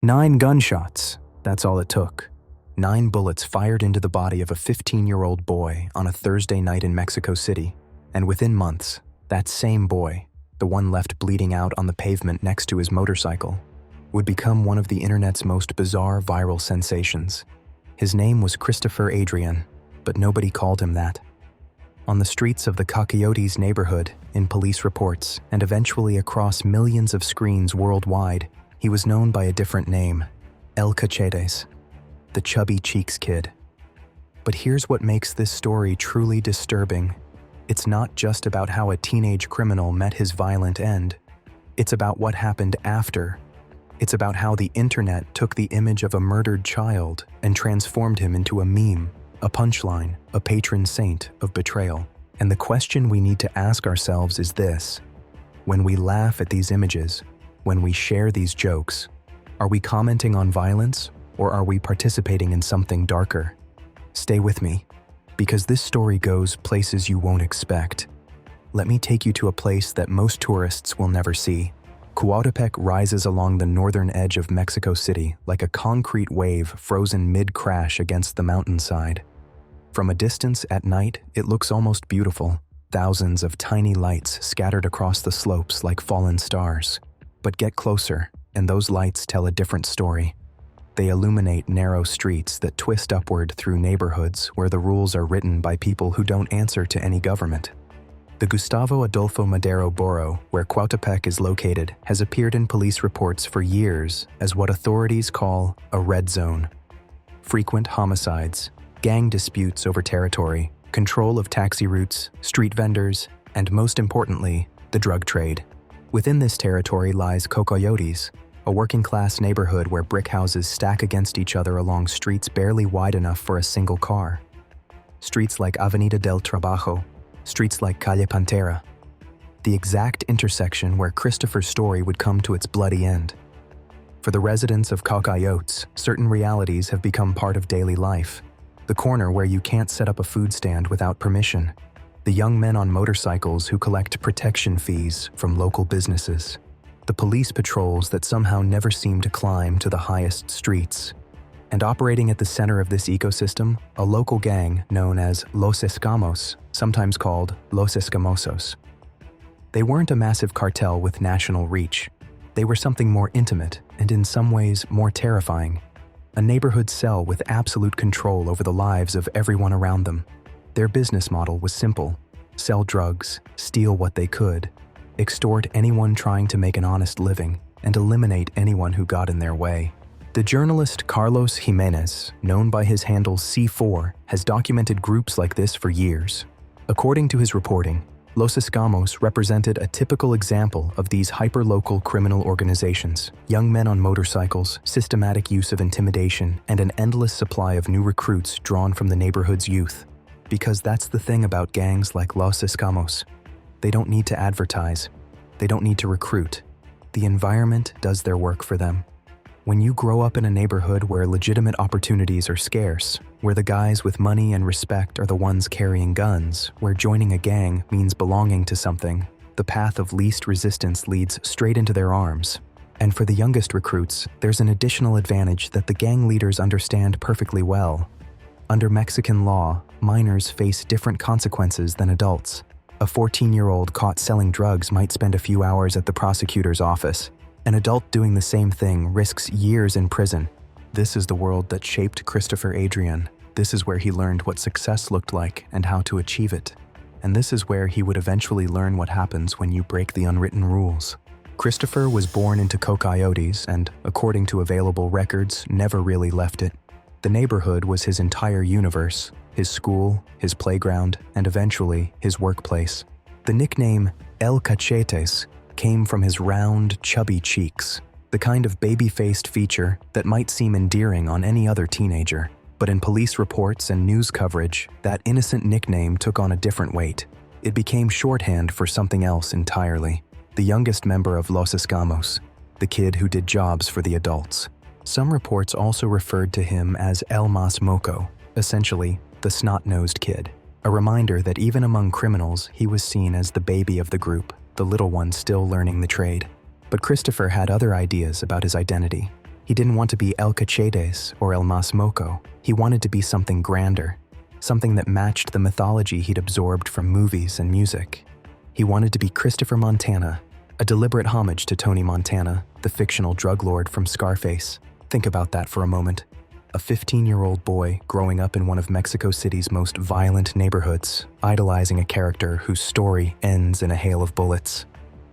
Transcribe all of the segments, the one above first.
9 gunshots, that's all it took. 9 bullets fired into the body of a 15-year-old boy on a Thursday night in Mexico City, and within months, that same boy, the one left bleeding out on the pavement next to his motorcycle, would become one of the internet's most bizarre viral sensations. His name was Christopher Adrian, but nobody called him that. On the streets of the Coyotes neighborhood, in police reports, and eventually across millions of screens worldwide, he was known by a different name, El Cachetes, the chubby cheeks kid. But here's what makes this story truly disturbing. It's not just about how a teenage criminal met his violent end. It's about what happened after. It's about how the internet took the image of a murdered child and transformed him into a meme, a punchline, a patron saint of betrayal. And the question we need to ask ourselves is this: when we laugh at these images, when we share these jokes, are we commenting on violence or are we participating in something darker? Stay with me, because this story goes places you won't expect. Let me take you to a place that most tourists will never see. Coatepec rises along the northern edge of Mexico City like a concrete wave frozen mid-crash against the mountainside. From a distance at night, it looks almost beautiful. Thousands of tiny lights scattered across the slopes like fallen stars. But get closer, and those lights tell a different story. They illuminate narrow streets that twist upward through neighborhoods where the rules are written by people who don't answer to any government. The Gustavo Adolfo Madero borough, where Coatepec is located, has appeared in police reports for years as what authorities call a red zone. Frequent homicides, gang disputes over territory, control of taxi routes, street vendors, and most importantly, the drug trade. Within this territory lies Coyotes, a working-class neighborhood where brick houses stack against each other along streets barely wide enough for a single car. Streets like Avenida del Trabajo, streets like Calle Pantera, the exact intersection where Christopher's story would come to its bloody end. For the residents of Coyotes, certain realities have become part of daily life. The corner where you can't set up a food stand without permission. The young men on motorcycles who collect protection fees from local businesses. The police patrols that somehow never seem to climb to the highest streets. And operating at the center of this ecosystem, a local gang known as Los Escamos, sometimes called Los Escamosos. They weren't a massive cartel with national reach. They were something more intimate and in some ways more terrifying. A neighborhood cell with absolute control over the lives of everyone around them. Their business model was simple: sell drugs, steal what they could, extort anyone trying to make an honest living, and eliminate anyone who got in their way. The journalist Carlos Jimenez, known by his handle C4, has documented groups like this for years. According to his reporting, Los Escamos represented a typical example of these hyper-local criminal organizations. Young men on motorcycles, systematic use of intimidation, and an endless supply of new recruits drawn from the neighborhood's youth. Because that's the thing about gangs like Los Escamos. They don't need to advertise. They don't need to recruit. The environment does their work for them. When you grow up in a neighborhood where legitimate opportunities are scarce, where the guys with money and respect are the ones carrying guns, where joining a gang means belonging to something, the path of least resistance leads straight into their arms. And for the youngest recruits, there's an additional advantage that the gang leaders understand perfectly well. Under Mexican law, minors face different consequences than adults. A 14-year-old caught selling drugs might spend a few hours at the prosecutor's office. An adult doing the same thing risks years in prison. This is the world that shaped Christopher Adrian. This is where he learned what success looked like and how to achieve it. And this is where he would eventually learn what happens when you break the unwritten rules. Christopher was born into Coyotes and, according to available records, never really left it. The neighborhood was his entire universe, his school, his playground, and eventually his workplace. The nickname El Cachetes came from his round, chubby cheeks, the kind of baby-faced feature that might seem endearing on any other teenager. But in police reports and news coverage, that innocent nickname took on a different weight. It became shorthand for something else entirely. The youngest member of Los Escamos, the kid who did jobs for the adults. Some reports also referred to him as El Mas Moco, essentially the snot-nosed kid. A reminder that even among criminals, he was seen as the baby of the group, the little one still learning the trade. But Christopher had other ideas about his identity. He didn't want to be El Cachetes or El Mas Moco. He wanted to be something grander, something that matched the mythology he'd absorbed from movies and music. He wanted to be Christopher Montana, a deliberate homage to Tony Montana, the fictional drug lord from Scarface. Think about that for a moment. A 15-year-old boy growing up in one of Mexico City's most violent neighborhoods, idolizing a character whose story ends in a hail of bullets.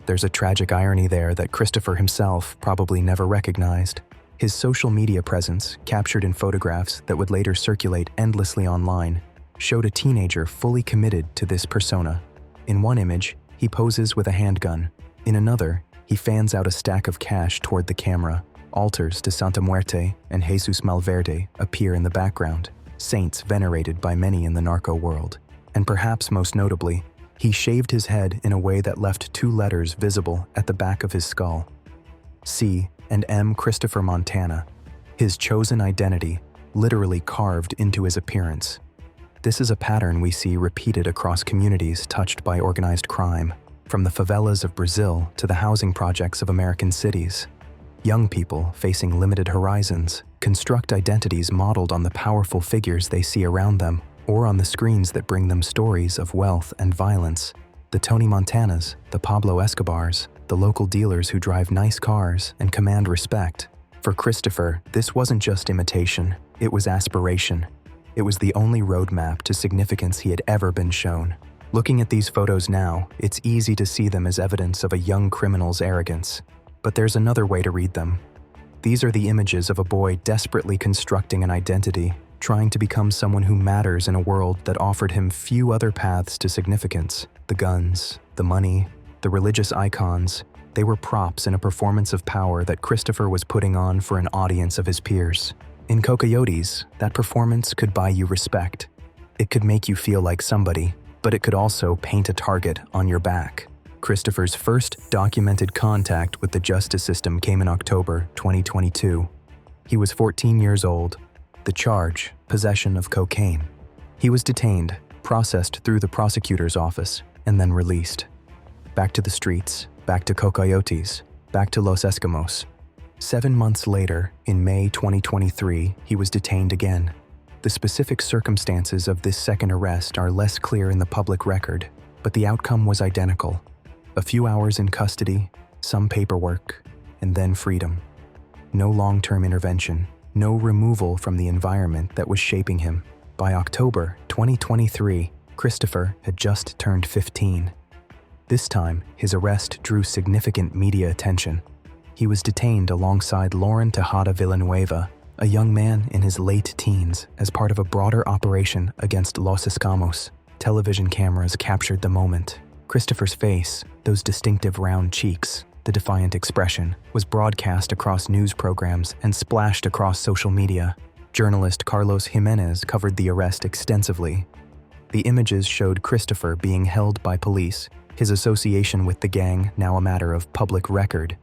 There's a tragic irony there that Christopher himself probably never recognized. His social media presence, captured in photographs that would later circulate endlessly online, showed a teenager fully committed to this persona. In one image, he poses with a handgun. In another, he fans out a stack of cash toward the camera. Altars to Santa Muerte and Jesus Malverde appear in the background, saints venerated by many in the narco world. And perhaps most notably, he shaved his head in a way that left 2 letters visible at the back of his skull. C and M. Christopher Montana, his chosen identity, literally carved into his appearance. This is a pattern we see repeated across communities touched by organized crime, from the favelas of Brazil to the housing projects of American cities. Young people facing limited horizons construct identities modeled on the powerful figures they see around them or on the screens that bring them stories of wealth and violence. The Tony Montanas, the Pablo Escobars, the local dealers who drive nice cars and command respect. For Christopher, this wasn't just imitation, it was aspiration. It was the only roadmap to significance he had ever been shown. Looking at these photos now, it's easy to see them as evidence of a young criminal's arrogance. But there's another way to read them. These are the images of a boy desperately constructing an identity, trying to become someone who matters in a world that offered him few other paths to significance. The guns, the money, the religious icons, they were props in a performance of power that Christopher was putting on for an audience of his peers. In Cocoyotes, that performance could buy you respect. It could make you feel like somebody, but it could also paint a target on your back. Christopher's first documented contact with the justice system came in October 2022. He was 14 years old. The charge, possession of cocaine. He was detained, processed through the prosecutor's office, and then released. Back to the streets, back to Cocoyotes, back to Los Eskimos. 7 months later, in May 2023, he was detained again. The specific circumstances of this second arrest are less clear in the public record, but the outcome was identical. A few hours in custody, some paperwork, and then freedom. No long-term intervention, no removal from the environment that was shaping him. By October 2023, Christopher had just turned 15. This time, his arrest drew significant media attention. He was detained alongside Lauren Tejada Villanueva, a young man in his late teens, as part of a broader operation against Los Escamos. Television cameras captured the moment. Christopher's face, those distinctive round cheeks, the defiant expression, was broadcast across news programs and splashed across social media. Journalist Carlos Jimenez covered the arrest extensively. The images showed Christopher being held by police, his association with the gang now a matter of public record.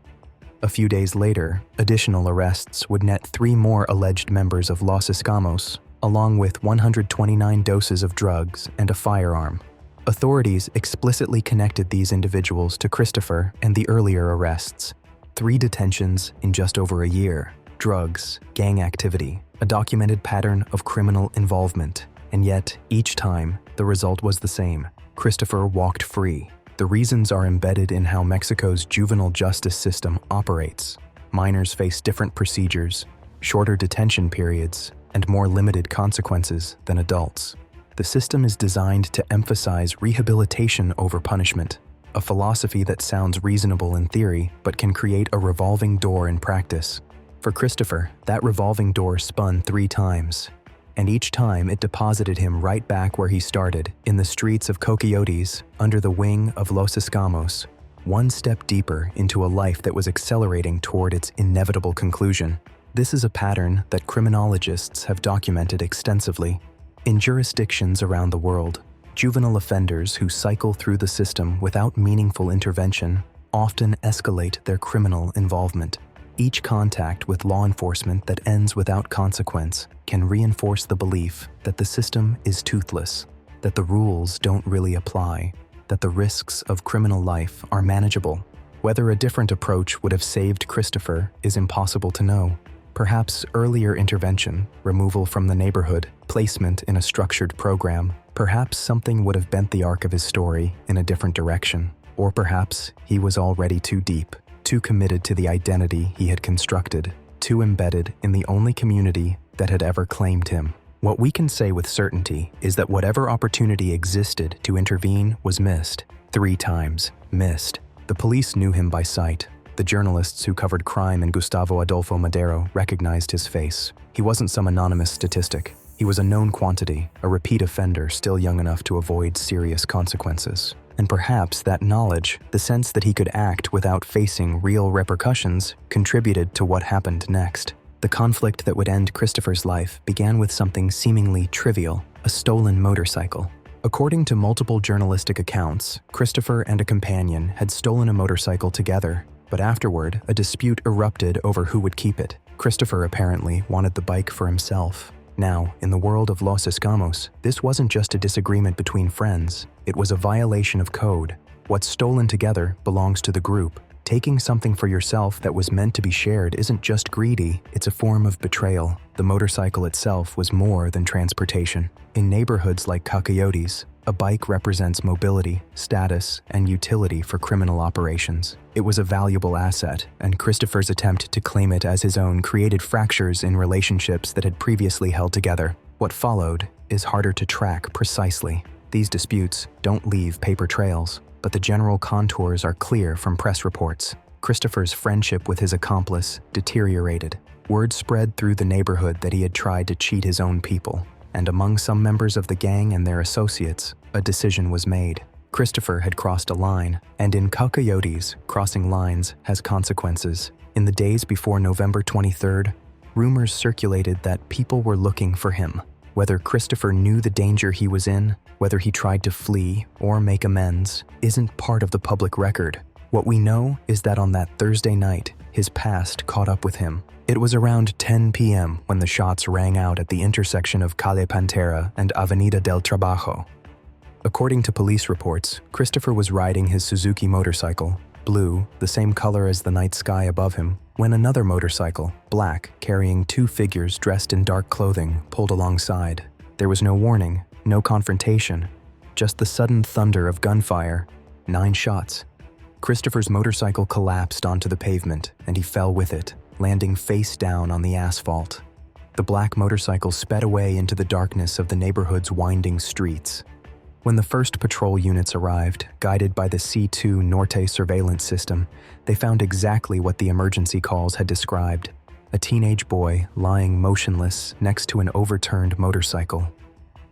A few days later, additional arrests would net 3 more alleged members of Los Escamos, along with 129 doses of drugs and a firearm. Authorities explicitly connected these individuals to Christopher and the earlier arrests. 3 detentions in just over a year. Drugs, gang activity, a documented pattern of criminal involvement. And yet, each time, the result was the same. Christopher walked free. The reasons are embedded in how Mexico's juvenile justice system operates. Minors face different procedures, shorter detention periods, and more limited consequences than adults. The system is designed to emphasize rehabilitation over punishment, a philosophy that sounds reasonable in theory but can create a revolving door in practice. For Christopher, that revolving door spun 3 times, and each time it deposited him right back where he started, in the streets of Cocoyotes, under the wing of Los Escamos, one step deeper into a life that was accelerating toward its inevitable conclusion. This is a pattern that criminologists have documented extensively. In jurisdictions around the world, juvenile offenders who cycle through the system without meaningful intervention often escalate their criminal involvement. Each contact with law enforcement that ends without consequence can reinforce the belief that the system is toothless, that the rules don't really apply, that the risks of criminal life are manageable. Whether a different approach would have saved Christopher is impossible to know. Perhaps earlier intervention, removal from the neighborhood, placement in a structured program. Perhaps something would have bent the arc of his story in a different direction. Or perhaps he was already too deep, too committed to the identity he had constructed, too embedded in the only community that had ever claimed him. What we can say with certainty is that whatever opportunity existed to intervene was missed. 3 times. Missed. The police knew him by sight. The journalists who covered crime in Gustavo Adolfo Madero recognized his face. He wasn't some anonymous statistic. He was a known quantity, a repeat offender still young enough to avoid serious consequences. And perhaps that knowledge, the sense that he could act without facing real repercussions, contributed to what happened next. The conflict that would end Christopher's life began with something seemingly trivial, a stolen motorcycle. According to multiple journalistic accounts, Christopher and a companion had stolen a motorcycle together, but afterward, a dispute erupted over who would keep it. Christopher apparently wanted the bike for himself. Now, in the world of Los Escamos, this wasn't just a disagreement between friends. It was a violation of code. What's stolen together belongs to the group. Taking something for yourself that was meant to be shared isn't just greedy, it's a form of betrayal. The motorcycle itself was more than transportation. In neighborhoods like Cacayotes, a bike represents mobility, status, and utility for criminal operations. It was a valuable asset, and Christopher's attempt to claim it as his own created fractures in relationships that had previously held together. What followed is harder to track precisely. These disputes don't leave paper trails, but the general contours are clear from press reports. Christopher's friendship with his accomplice deteriorated. Word spread through the neighborhood that he had tried to cheat his own people, and among some members of the gang and their associates, a decision was made. Christopher had crossed a line, and in Cacayotes, crossing lines has consequences. In the days before November 23rd, rumors circulated that people were looking for him. Whether Christopher knew the danger he was in, whether he tried to flee or make amends, isn't part of the public record. What we know is that on that Thursday night, his past caught up with him. It was around 10 p.m. when the shots rang out at the intersection of Calle Pantera and Avenida del Trabajo. According to police reports, Christopher was riding his Suzuki motorcycle, blue, the same color as the night sky above him, when another motorcycle, black, carrying 2 figures dressed in dark clothing, pulled alongside. There was no warning, no confrontation, just the sudden thunder of gunfire. 9 shots. Christopher's motorcycle collapsed onto the pavement, and he fell with it, landing face down on the asphalt. The black motorcycle sped away into the darkness of the neighborhood's winding streets. When the first patrol units arrived, guided by the C2 Norte surveillance system, they found exactly what the emergency calls had described: a teenage boy lying motionless next to an overturned motorcycle.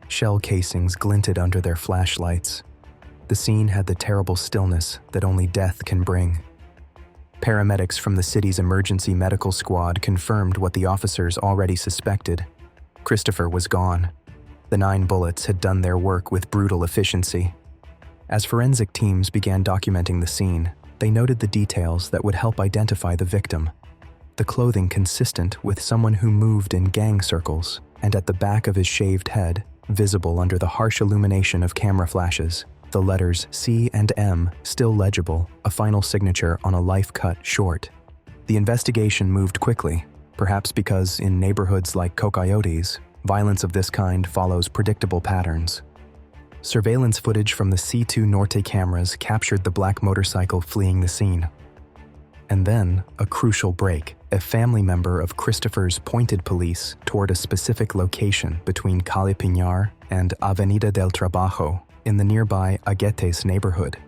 Shell casings glinted under their flashlights. The scene had the terrible stillness that only death can bring. Paramedics from the city's emergency medical squad confirmed what the officers already suspected. Christopher was gone. The 9 bullets had done their work with brutal efficiency. As forensic teams began documenting the scene, they noted the details that would help identify the victim. The clothing consistent with someone who moved in gang circles, and at the back of his shaved head, visible under the harsh illumination of camera flashes, the letters C and M still legible, a final signature on a life-cut short. The investigation moved quickly, perhaps because in neighborhoods like Cacayotes, violence of this kind follows predictable patterns. Surveillance footage from the C2 Norte cameras captured the black motorcycle fleeing the scene. And then, a crucial break. A family member of Christopher's pointed police toward a specific location between Calle Piñar and Avenida del Trabajo in the nearby Aguetes neighborhood.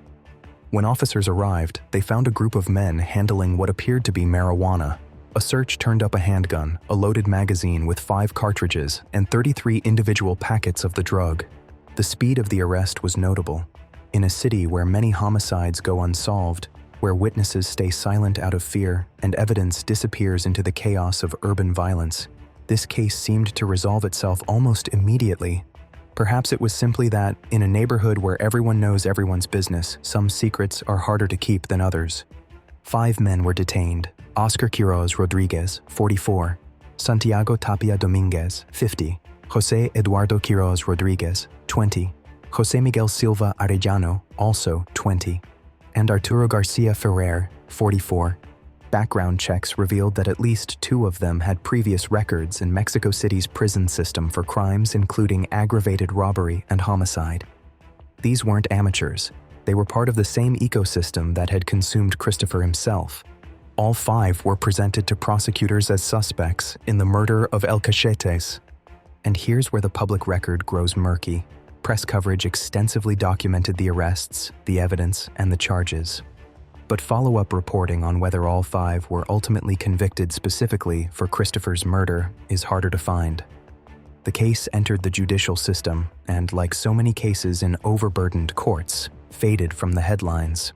When officers arrived, they found a group of men handling what appeared to be marijuana. A search turned up a handgun, a loaded magazine with 5 cartridges, and 33 individual packets of the drug. The speed of the arrest was notable. In a city where many homicides go unsolved, where witnesses stay silent out of fear and evidence disappears into the chaos of urban violence, this case seemed to resolve itself almost immediately. Perhaps it was simply that, in a neighborhood where everyone knows everyone's business, some secrets are harder to keep than others. 5 men were detained: Oscar Quiroz Rodriguez, 44, Santiago Tapia Dominguez, 50, José Eduardo Quiroz Rodriguez, 20, José Miguel Silva Arellano, also 20, and Arturo Garcia Ferrer, 44. Background checks revealed that at least 2 of them had previous records in Mexico City's prison system for crimes including aggravated robbery and homicide. These weren't amateurs. They were part of the same ecosystem that had consumed Christopher himself. All 5 were presented to prosecutors as suspects in the murder of El Cachetes. And here's where the public record grows murky. Press coverage extensively documented the arrests, the evidence, and the charges. But follow-up reporting on whether all 5 were ultimately convicted specifically for Christopher's murder is harder to find. The case entered the judicial system and, like so many cases in overburdened courts, faded from the headlines.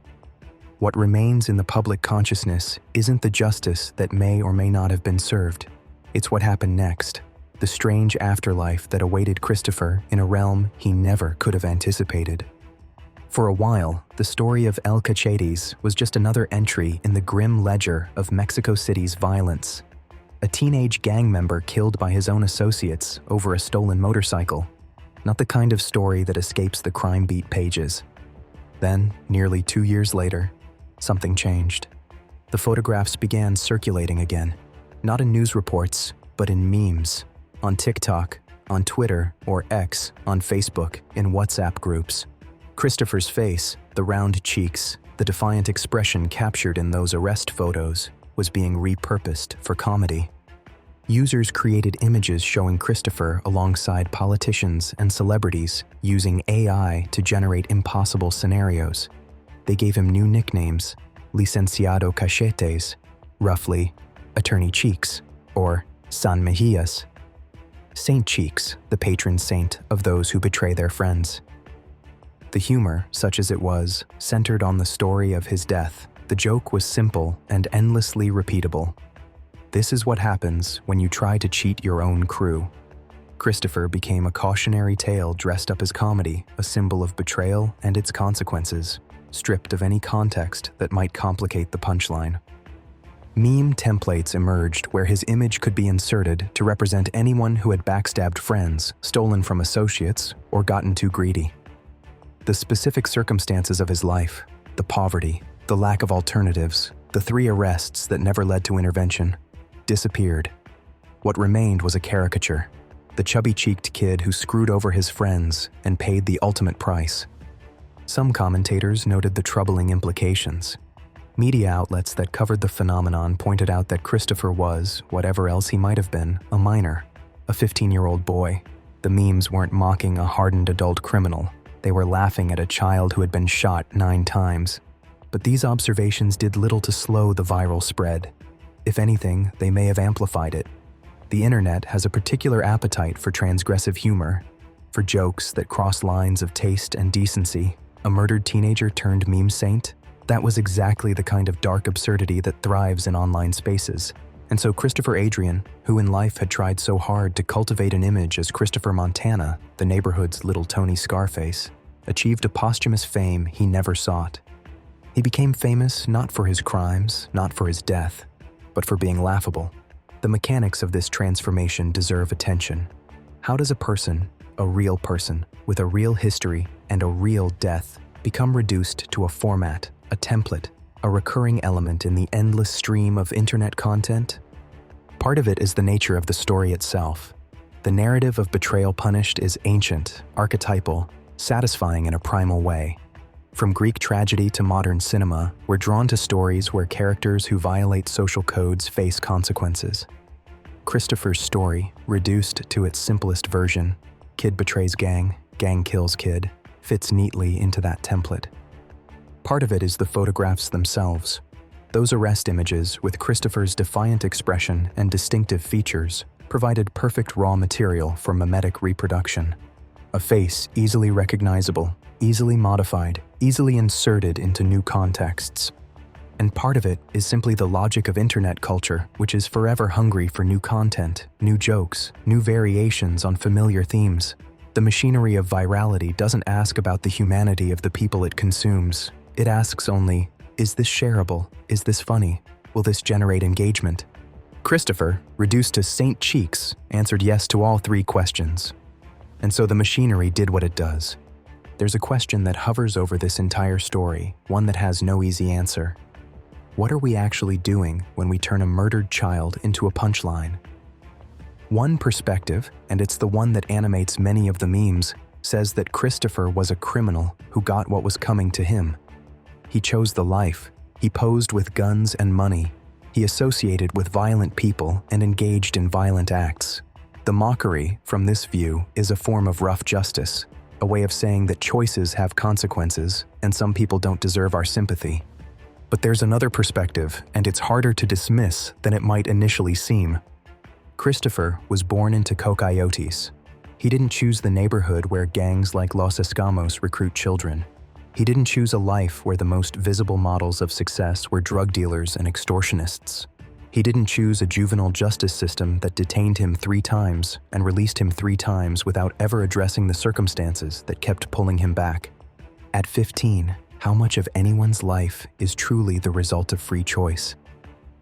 What remains in the public consciousness isn't the justice that may or may not have been served. It's what happened next, the strange afterlife that awaited Christopher in a realm he never could have anticipated. For a while, the story of El Cachetes was just another entry in the grim ledger of Mexico City's violence. A teenage gang member killed by his own associates over a stolen motorcycle. Not the kind of story that escapes the crime beat pages. Then, nearly 2 years later, something changed. The photographs began circulating again, not in news reports, but in memes, on TikTok, on Twitter or X, on Facebook, in WhatsApp groups. Christopher's face, the round cheeks, the defiant expression captured in those arrest photos, was being repurposed for comedy. Users created images showing Christopher alongside politicians and celebrities using AI to generate impossible scenarios. They gave him new nicknames, Licenciado Cachetes, roughly Attorney Cheeks, or San Mejias. Saint Cheeks, the patron saint of those who betray their friends. The humor, such as it was, centered on the story of his death. The joke was simple and endlessly repeatable. This is what happens when you try to cheat your own crew. Christopher became a cautionary tale dressed up as comedy, a symbol of betrayal and its consequences, stripped of any context that might complicate the punchline. Meme templates emerged where his image could be inserted to represent anyone who had backstabbed friends, stolen from associates, or gotten too greedy. The specific circumstances of his life, the poverty, the lack of alternatives, the 3 arrests that never led to intervention, disappeared. What remained was a caricature, the chubby-cheeked kid who screwed over his friends and paid the ultimate price. Some commentators noted the troubling implications. Media outlets that covered the phenomenon pointed out that Christopher was, whatever else he might have been, a minor, a 15-year-old boy. The memes weren't mocking a hardened adult criminal. They were laughing at a child who had been shot 9 times. But these observations did little to slow the viral spread. If anything, they may have amplified it. The internet has a particular appetite for transgressive humor, for jokes that cross lines of taste and decency. A murdered teenager turned meme saint? That was exactly the kind of dark absurdity that thrives in online spaces. And so Christopher Adrian, who in life had tried so hard to cultivate an image as Christopher Montana, the neighborhood's little Tony Scarface, achieved a posthumous fame he never sought. He became famous not for his crimes, not for his death, but for being laughable. The mechanics of this transformation deserve attention. How does a person, a real person, with a real history and a real death, become reduced to a format, a template, a recurring element in the endless stream of internet content? Part of it is the nature of the story itself. The narrative of betrayal punished is ancient, archetypal, satisfying in a primal way. From Greek tragedy to modern cinema, we're drawn to stories where characters who violate social codes face consequences. Christopher's story, reduced to its simplest version, kid betrays gang, gang kills kid, fits neatly into that template. Part of it is the photographs themselves. Those arrest images, with Christopher's defiant expression and distinctive features, provided perfect raw material for mimetic reproduction. A face easily recognizable, easily modified, easily inserted into new contexts. And part of it is simply the logic of internet culture, which is forever hungry for new content, new jokes, new variations on familiar themes. The machinery of virality doesn't ask about the humanity of the people it consumes. It asks only, is this shareable? Is this funny? Will this generate engagement? Christopher, reduced to Saint Cheeks, answered yes to all 3 questions. And so the machinery did what it does. There's a question that hovers over this entire story, one that has no easy answer. What are we actually doing when we turn a murdered child into a punchline? One perspective, and it's the one that animates many of the memes, says that Christopher was a criminal who got what was coming to him. He chose the life. He posed with guns and money. He associated with violent people and engaged in violent acts. The mockery, from this view, is a form of rough justice, a way of saying that choices have consequences and some people don't deserve our sympathy. But there's another perspective, and it's harder to dismiss than it might initially seem. Christopher was born into Cocoyotes. He didn't choose the neighborhood where gangs like Los Escamos recruit children. He didn't choose a life where the most visible models of success were drug dealers and extortionists. He didn't choose a juvenile justice system that detained him 3 times and released him 3 times without ever addressing the circumstances that kept pulling him back. At 15, how much of anyone's life is truly the result of free choice?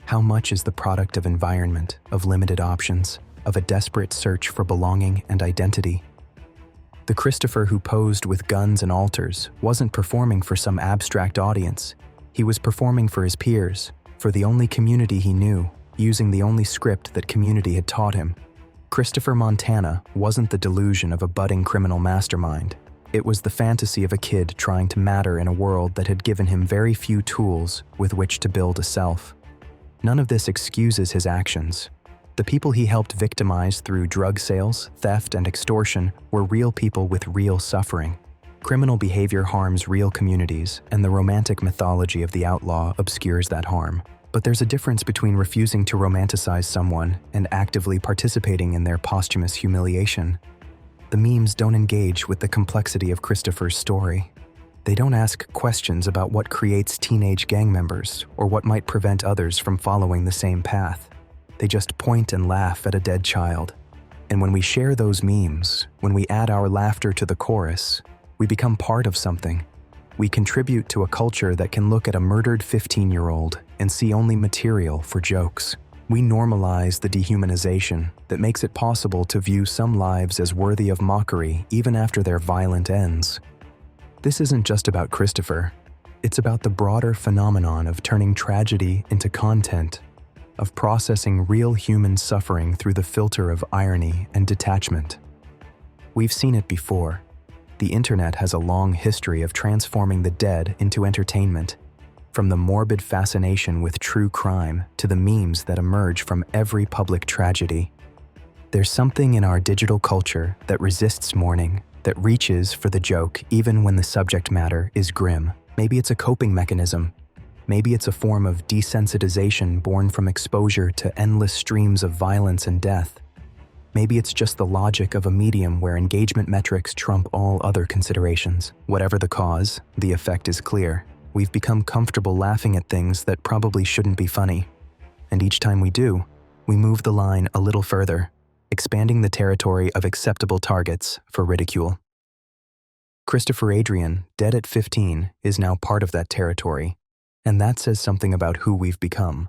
How much is the product of environment, of limited options, of a desperate search for belonging and identity? The Christopher who posed with guns and altars wasn't performing for some abstract audience. He was performing for his peers, for the only community he knew, using the only script that community had taught him. Christopher Montana wasn't the delusion of a budding criminal mastermind. It was the fantasy of a kid trying to matter in a world that had given him very few tools with which to build a self. None of this excuses his actions. The people he helped victimize through drug sales, theft, and extortion were real people with real suffering. Criminal behavior harms real communities, and the romantic mythology of the outlaw obscures that harm. But there's a difference between refusing to romanticize someone and actively participating in their posthumous humiliation. The memes don't engage with the complexity of Christopher's story. They don't ask questions about what creates teenage gang members or what might prevent others from following the same path. They just point and laugh at a dead child. And when we share those memes, when we add our laughter to the chorus, we become part of something. We contribute to a culture that can look at a murdered 15-year-old and see only material for jokes. We normalize the dehumanization that makes it possible to view some lives as worthy of mockery even after their violent ends. This isn't just about Christopher. It's about the broader phenomenon of turning tragedy into content, of processing real human suffering through the filter of irony and detachment. We've seen it before. The internet has a long history of transforming the dead into entertainment, from the morbid fascination with true crime to the memes that emerge from every public tragedy. There's something in our digital culture that resists mourning, that reaches for the joke even when the subject matter is grim. Maybe it's a coping mechanism. Maybe it's a form of desensitization born from exposure to endless streams of violence and death. Maybe it's just the logic of a medium where engagement metrics trump all other considerations. Whatever the cause, the effect is clear. We've become comfortable laughing at things that probably shouldn't be funny. And each time we do, we move the line a little further, expanding the territory of acceptable targets for ridicule. Christopher Adrian, dead at 15, is now part of that territory. And that says something about who we've become.